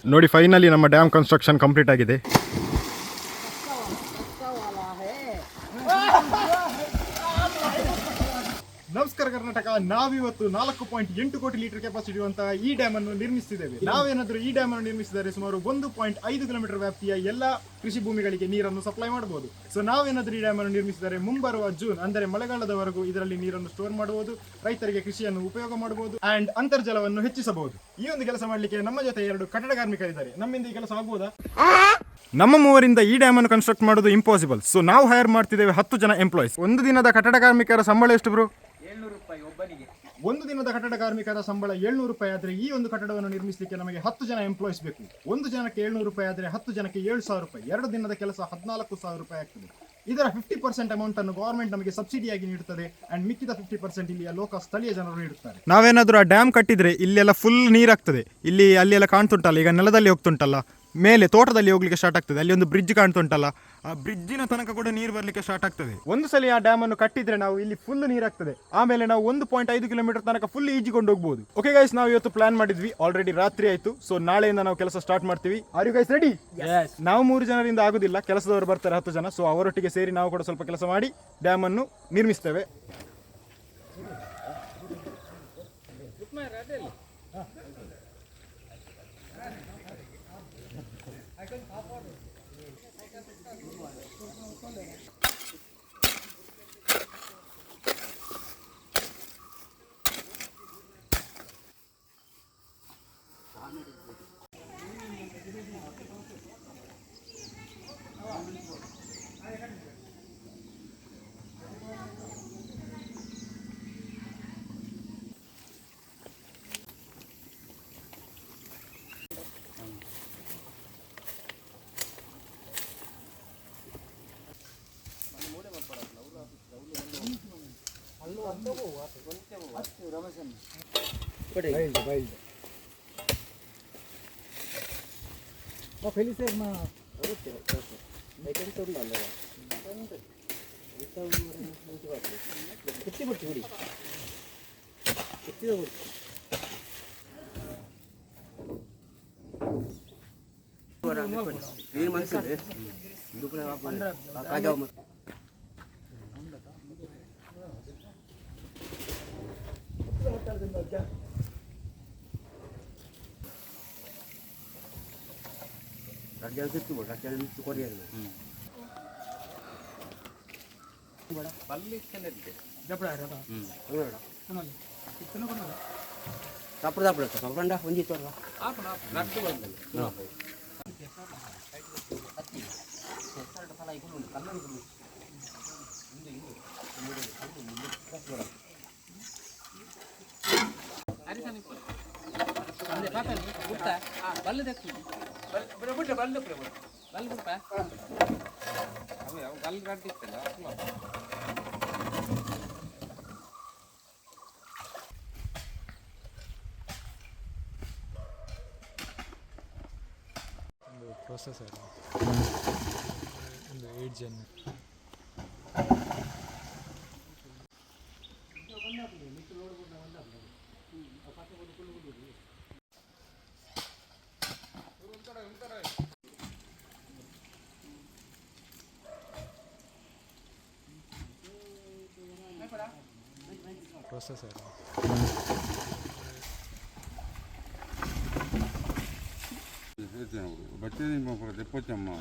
ನೋಡಿ, ಫೈನಲಿ ನಮ್ಮ dam construction complete ಆಗಿದೆ. ನಮಸ್ಕಾರ ಕರ್ನಾಟಕ. ನಾವಿವತ್ತು 4.8 ಕೋಟಿ ಲೀಟರ್ ಕೆಪಾಸಿಟಿ ಇರುವಂತಹ ಈ ಡ್ಯಾಮ್ ಅನ್ನು ನಿರ್ಮಿಸಿದ್ದೇವೆ. ನಾವೇನಾದ್ರೂ ಈ ಡ್ಯಾಮ್ ಅನ್ನು ನಿರ್ಮಿಸಿದರೆ ಸುಮಾರು 1.5 ಕಿಲೋಮೀಟರ್ ವ್ಯಾಪ್ತಿಯ ಎಲ್ಲ ಕೃಷಿ ಭೂಮಿಗಳಿಗೆ ನೀರನ್ನು ಸಪ್ಲೈ ಮಾಡಬಹುದು. ಸೊ ನಾವೇನಾದ್ರೂ ಈ ಡ್ಯಾಮ್ ಅನ್ನು ನಿರ್ಮಿಸಿದರೆ ಮುಂಬರುವ ಜೂನ್ ಅಂದರೆ ಮಳೆಗಾಲದವರೆಗೂ ಇದರಲ್ಲಿ ನೀರನ್ನು ಸ್ಟೋರ್ ಮಾಡಬಹುದು, ರೈತರಿಗೆ ಕೃಷಿಯನ್ನು ಉಪಯೋಗ ಮಾಡಬಹುದು ಅಂಡ್ ಅಂತರ್ಜಲವನ್ನು ಹೆಚ್ಚಿಸಬಹುದು. ಈ ಒಂದು ಕೆಲಸ ಮಾಡಲಿಕ್ಕೆ ನಮ್ಮ ಜೊತೆ 2 ಕಟ್ಟಡ ಕಾರ್ಮಿಕರಿದ್ದಾರೆ. ನಮ್ಮಿಂದ ಈ ಕೆಲಸ ಆಗಬಹುದಾ? ನಮ್ಮ ಮೂವರಿಂದ ಈ ಡ್ಯಾಮ್ ಅನ್ನು ಕನ್ಸ್ಟ್ರಕ್ಟ್ ಮಾಡೋದು ಇಂಪಾಸಿಬಲ್. ಸೊ ನಾವು ಹೈರ್ ಮಾಡ್ತಿದ್ದೇವೆ 10 ಜನ ಎಂಪ್ಲಾಯೀಸ್. ಒಂದು ದಿನದ ಕಟ್ಟಡ ಕಾರ್ಮಿಕರ ಸಂಬಳ ಎಷ್ಟು ಬ್ರೋ? 700 ರೂಪಾಯಿ ಒಬ್ಬನಿಗೆ. ಒಂದು ದಿನದ ಕಟ್ಟಡ ಕಾರ್ಮಿಕರ ಸಂಬಳ 700 ರೂಪಾಯಿ ಆದ್ರೆ ಈ ಒಂದು ಕಟ್ಟಡವನ್ನು ನಿರ್ಮಿಸಲಿಕ್ಕೆ ನಮಗೆ 10 ಜನ ಎಂಪ್ಲಾಯೀಸ್ ಬೇಕು. ಒಂದು ಜನಕ್ಕೆ 700 ರೂಪಾಯಿ ಆದ್ರೆ 10 ಜನಕ್ಕೆ 7,000 ರೂಪಾಯಿ. 2 ದಿನದ ಕೆಲಸ 14,000 ರೂಪಾಯಿ ಆಗ್ತದೆ. ಇದರ 50% ಅಮೌಂಟ್ ಅನ್ನು ಗವರ್ಮೆಂಟ್ ನಮಗೆ ಸಬ್ಸಿಡಿಯಾಗಿ ನೀಡುತ್ತದೆ ಅಂಡ್ ಮಿಕ್ಕಿದ 50% ಇಲ್ಲಿಯ ಲೋಕಲ್ ಸ್ಥಳೀಯ ಜನರು ನೀಡುತ್ತಾರೆ. ನಾವೇನಾದ್ರೂ ಆ ಡ್ಯಾಮ್ ಕಟ್ಟಿದ್ರೆ ಇಲ್ಲೆಲ್ಲ ಫುಲ್ ನೀರಾಗ್ತದೆ. ಇಲ್ಲಿ ಅಲ್ಲೆಲ್ಲ ಕಾಣ್ತುಂಟಲ್ಲ, ಈಗ ನೆಲದಲ್ಲಿ ಹೋಗ್ತುಂಟಲ್ಲ, ಮೇಲೆ ತೋಟದಲ್ಲಿ ಹೋಗ್ಲಿಕ್ಕೆ ಸ್ಟಾರ್ಟ್ ಆಗ್ತದೆ. ಅಲ್ಲಿ ಒಂದು ಬ್ರಿಡ್ಜ್ ಕಾಣ್ತುಂಟಲ್ಲ, ಆ ಬ್ರಿಡ್ಜಿನ ತನಕ ಕೂಡ ನೀರು ಬರ್ಲಿಕ್ಕೆ ಸ್ಟಾರ್ಟ್ ಆಗ್ತದೆ. ಒಂದು ಸಲ ಆ ಡ್ಯಾಮ್ ಅನ್ನು ಕಟ್ಟಿದ್ರೆ ನಾವು ಇಲ್ಲಿ ಫುಲ್ ನೀರಾಗ್ತದೆ. ಆಮೇಲೆ ನಾವು 1.5 ಕಿಲೋಮೀಟರ್ ತನಕ ಫುಲ್ ಈಜಿಕೊಂಡು ಹೋಗ್ಬೋದು. ಓಕೆ ಗೈಸ್, ನಾವು ಇವತ್ತು ಪ್ಲಾನ್ ಮಾಡಿದ್ವಿ. ಆಲ್ರೆಡಿ ರಾತ್ರಿ ಆಯ್ತು. ಸೊ ನಾಳೆಯಿಂದ ನಾವು ಕೆಲಸ ಸ್ಟಾರ್ಟ್ ಮಾಡ್ತೀವಿ. Are you guys ready? ನಾವು 3 ಜನರಿಂದ ಆಗುದಿಲ್ಲ, ಕೆಲಸದವರು ಬರ್ತಾರೆ 10 ಜನ. ಸೊ ಅವರೊಟ್ಟಿಗೆ ಸೇರಿ ನಾವು ಕೂಡ ಸ್ವಲ್ಪ ಕೆಲಸ ಮಾಡಿ ಡ್ಯಾಮ್ ಅನ್ನು ನಿರ್ಮಿಸ್ತೇವೆ. ಪ್ರೊಸೆಸರ್ ಒಂದು 8 ಜನ ಪ್ರೊಸೆಸರ್ बच्चे తెప్పొచ్చమ్మా.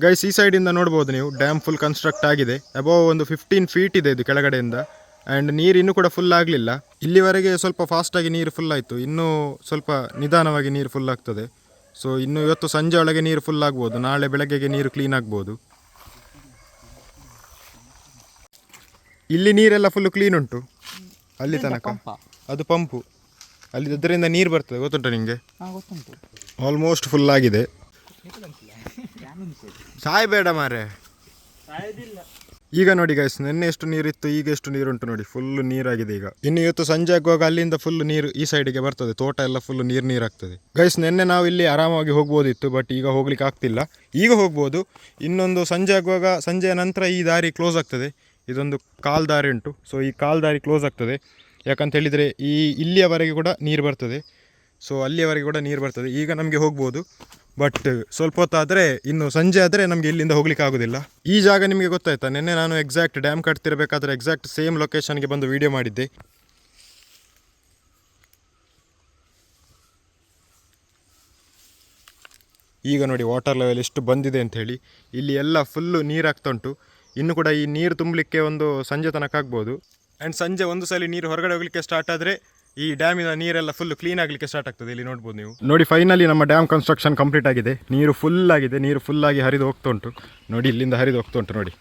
ಗೈಸ್ ಈ ಸೈಡಿಂದ ನೋಡ್ಬೋದು ನೀವು ಡ್ಯಾಮ್ ಫುಲ್ ಕನ್ಸ್ಟ್ರಕ್ಟ್ ಆಗಿದೆ. ಅಬೌವ್ ಒಂದು 15 ಫೀಟ್ ಇದೆ ಇದು ಕೆಳಗಡೆಯಿಂದ. ಆ್ಯಂಡ್ ನೀರು ಇನ್ನೂ ಕೂಡ ಫುಲ್ ಆಗಲಿಲ್ಲ. ಇಲ್ಲಿವರೆಗೆ ಸ್ವಲ್ಪ ಫಾಸ್ಟಾಗಿ ನೀರು ಫುಲ್ ಆಯಿತು, ಇನ್ನೂ ಸ್ವಲ್ಪ ನಿಧಾನವಾಗಿ ನೀರು ಫುಲ್ ಆಗ್ತದೆ. ಸೊ ಇನ್ನು ಇವತ್ತು ಸಂಜೆ ಒಳಗೆ ನೀರು ಫುಲ್ ಆಗ್ಬೋದು, ನಾಳೆ ಬೆಳಗ್ಗೆಗೆ ನೀರು ಕ್ಲೀನ್ ಆಗ್ಬೋದು. ಇಲ್ಲಿ ನೀರೆಲ್ಲ ಫುಲ್ಲು ಕ್ಲೀನ್ ಉಂಟು ಅಲ್ಲಿ ತನಕ. ಅದು ಪಂಪು, ಅಲ್ಲಿ ಅದರಿಂದ ನೀರು ಬರ್ತದೆ, ಗೊತ್ತುಂಟ ನಿಮಗೆ? ಆಲ್ಮೋಸ್ಟ್ ಫುಲ್ ಆಗಿದೆ. ಸಾಯಬೇಡ ಮಾರೆ. ಈಗ ನೋಡಿ ಗೈಸ್, ನಿನ್ನೆ ಎಷ್ಟು ನೀರಿತ್ತು ಈಗ ಎಷ್ಟು ನೀರುಂಟು ನೋಡಿ, ಫುಲ್ ನೀರಾಗಿದೆ ಈಗ. ಇನ್ನು ಇವತ್ತು ಸಂಜೆ ಆಗುವಾಗ ಅಲ್ಲಿಂದ ಫುಲ್ ನೀರು ಈ ಸೈಡಿಗೆ ಬರ್ತದೆ, ತೋಟ ಎಲ್ಲ ಫುಲ್ ನೀರಾಗ್ತದೆ. ಗೈಸ್ ನಿನ್ನೆ ನಾವು ಇಲ್ಲಿ ಆರಾಮಾಗಿ ಹೋಗ್ಬೋದಿತ್ತು, ಬಟ್ ಈಗ ಹೋಗ್ಲಿಕ್ಕೆ ಆಗ್ತಿಲ್ಲ. ಈಗ ಹೋಗ್ಬೋದು, ಇನ್ನೊಂದು ಸಂಜೆ ಆಗುವಾಗ, ಸಂಜೆಯ ನಂತರ ಈ ದಾರಿ ಕ್ಲೋಸ್ ಆಗ್ತದೆ. ಇದೊಂದು ಕಾಲ್ ದಾರಿ ಉಂಟು, ಸೊ ಈ ಕಾಲ್ ದಾರಿ ಕ್ಲೋಸ್ ಆಗ್ತದೆ. ಯಾಕಂತ ಹೇಳಿದರೆ ಇಲ್ಲಿಯವರೆಗೆ ಕೂಡ ನೀರು ಬರ್ತದೆ, ಸೊ ಅಲ್ಲಿಯವರೆಗೆ ಕೂಡ ನೀರು ಬರ್ತದೆ. ಈಗ ನಮಗೆ ಹೋಗ್ಬೋದು, ಬಟ್ ಸ್ವಲ್ಪ ಹೊತ್ತಾದರೆ, ಇನ್ನು ಸಂಜೆ ಆದರೆ ನಮಗೆ ಇಲ್ಲಿಂದ ಹೋಗ್ಲಿಕ್ಕೆ ಆಗೋದಿಲ್ಲ. ಈ ಜಾಗ ನಿಮಗೆ ಗೊತ್ತಾಯ್ತಾ? ನಿನ್ನೆ ನಾನು ಎಕ್ಸಾಕ್ಟ್ ಡ್ಯಾಮ್ ಕಟ್ತಿರಬೇಕಾದ್ರೆ ಎಕ್ಸಾಕ್ಟ್ ಸೇಮ್ ಲೊಕೇಶನ್ಗೆ ಬಂದು ವಿಡಿಯೋ ಮಾಡಿದ್ದೆ. ಈಗ ನೋಡಿ ವಾಟರ್ ಲೆವೆಲ್ ಎಷ್ಟು ಬಂದಿದೆ ಅಂಥೇಳಿ. ಇಲ್ಲಿ ಎಲ್ಲ ಫುಲ್ಲು ನೀರಾಗ್ತಾ ಉಂಟು. ಇನ್ನು ಕೂಡ ಈ ನೀರು ತುಂಬಲಿಕ್ಕೆ ಒಂದು ಸಂಜೆ ತನಕ ಆಗ್ಬೋದು. ಆ್ಯಂಡ್ ಸಂಜೆ ಒಂದು ಸಲ ನೀರು ಹೊರಗಡೆ ಹೋಗಲಿಕ್ಕೆ ಸ್ಟಾರ್ಟ್ ಆದರೆ ಈ ಡ್ಯಾಮಿನ ನೀರೆಲ್ಲ ಫುಲ್ ಕ್ಲೀನ್ ಆಗಲಿಕ್ಕೆ ಸ್ಟಾರ್ಟ್ ಆಗ್ತದೆ. ಇಲ್ಲಿ ನೋಡ್ಬೋದು ನೀವು. ನೋಡಿ ಫೈನಲಿ ನಮ್ಮ ಡ್ಯಾಮ್ ಕನ್ಸ್ಟ್ರಕ್ಷನ್ ಕಂಪ್ಲೀಟ್ ಆಗಿದೆ. ನೀರು ಫುಲ್ ಆಗಿದೆ, ನೀರು ಫುಲ್ಲಾಗಿ ಹರಿದು ಹೋಗ್ತಾ ಉಂಟು ನೋಡಿ, ಇಲ್ಲಿಂದ ಹರಿದು ಹೋಗ್ತಾ ಉಂಟು ನೋಡಿ.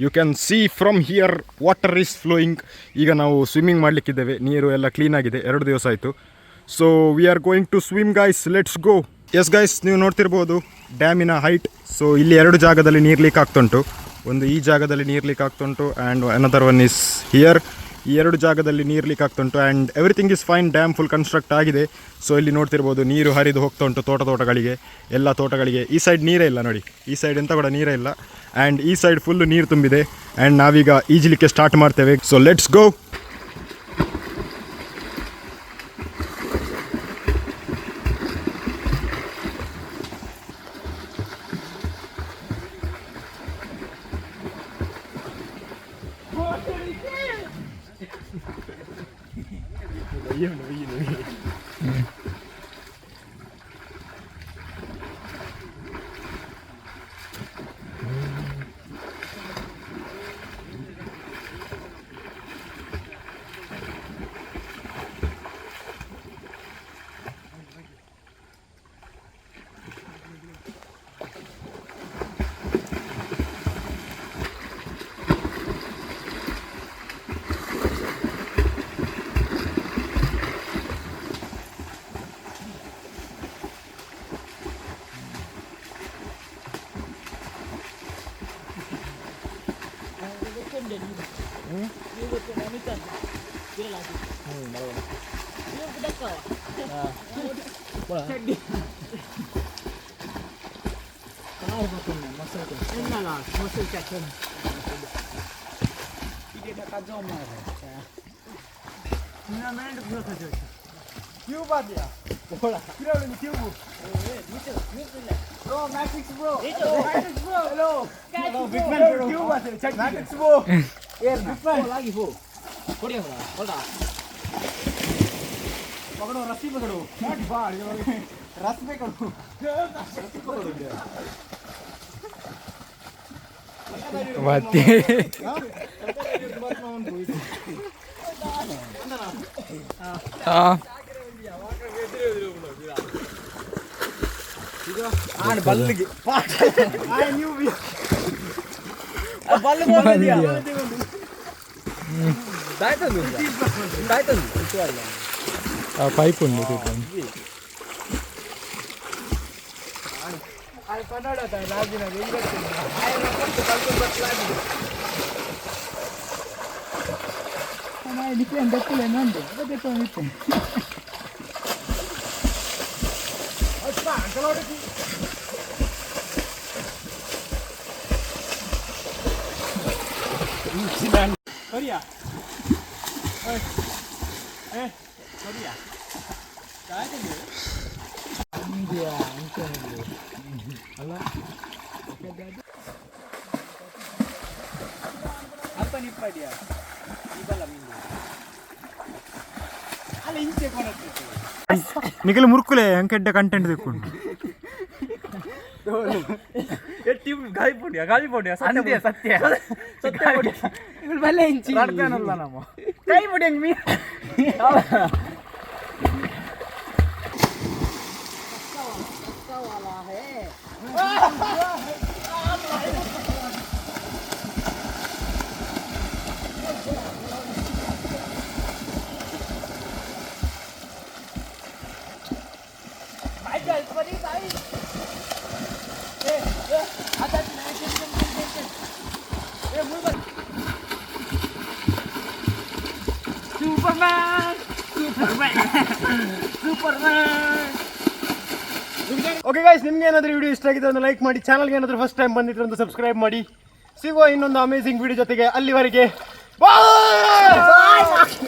You can see from here water is flowing. ಈಗ ನಾವು ಸ್ವಿಮ್ಮಿಂಗ್ ಮಾಡಲಿಕ್ಕಿದ್ದೇವೆ, ನೀರು ಎಲ್ಲ ಕ್ಲೀನ್ ಆಗಿದೆ, 2 ದಿವಸ ಆಯಿತು. So we are going to swim guys, let's go. Yes guys, ನೀವು ನೋಡ್ತಿರ್ಬೋದು ಡ್ಯಾಮಿನ ಹೈಟ್. ಸೊ ಇಲ್ಲಿ 2 ಜಾಗದಲ್ಲಿ ನೀರು ಲೀಕ್ ಆಗ್ತುಂಟು. ಒಂದು ಈ ಜಾಗದಲ್ಲಿ ನೀರು ಲೀಕ್ ಆಗ್ತುಂಟು and another one is here. ಈ 2 ಜಾಗದಲ್ಲಿ ನೀರು ಲೀಕ್ ಆಗ್ತುಂಟು and everything is fine. Dam full construct ಆಗಿದೆ. ಸೊ ಇಲ್ಲಿ ನೋಡ್ತಿರ್ಬೋದು ನೀರು ಹರಿದು ಹೋಗ್ತಾ ಉಂಟು ತೋಟಗಳಿಗೆ, ಎಲ್ಲ ತೋಟಗಳಿಗೆ. ಈ ಸೈಡ್ ನೀರೇ ಇಲ್ಲ ನೋಡಿ, ಈ ಸೈಡ್ ಎಂತ ಕೂಡ ನೀರೇ ಇಲ್ಲ. ಆ್ಯಂಡ್ ಈ ಸೈಡ್ ಫುಲ್ಲು ನೀರು ತುಂಬಿದೆ. ಆ್ಯಂಡ್ ನಾವೀಗ ಈಜಲಿಕ್ಕೆ ಸ್ಟಾರ್ಟ್ ಮಾಡ್ತೇವೆ. So let's go. పైపు ఉంది ನಿಖಿಲ್ ಮುರುಕುಲೆ ಅಂಕೆಡ್ಡ ಕಂಟೆಂಟ್ ತಿಕ್ಕೊಂಡು ಗಾಳಿ ಪೊಡಿಯ ಸತ್ಯ ಸತ್ಯ ಬಲ್ಲೆ ಇಂಚಿ ರಾಡ್ಕಾನಲ್ಲ ನಮ್ಮ ಕೈ ಬಿಡಿ ಹಂಗೆ ಮೀ ಓಕೆ ಗೈಸ್, ನಿಮ್ಗೆ ಏನಾದರೂ ವಿಡಿಯೋ ಇಷ್ಟ ಆಗಿದೆ ಒಂದು ಲೈಕ್ ಮಾಡಿ, ಚಾನಲ್ಗೆ ಏನಾದರೂ ಫಸ್ಟ್ ಟೈಮ್ ಬಂದಿದ್ರೆ ಒಂದು ಸಬ್ಸ್ಕ್ರೈಬ್ ಮಾಡಿ. ಸಿಗುವ ಇನ್ನೊಂದು ಅಮೇಜಿಂಗ್ ವಿಡಿಯೋ ಜೊತೆಗೆ, ಅಲ್ಲಿವರೆಗೆ ಬಾಯ್.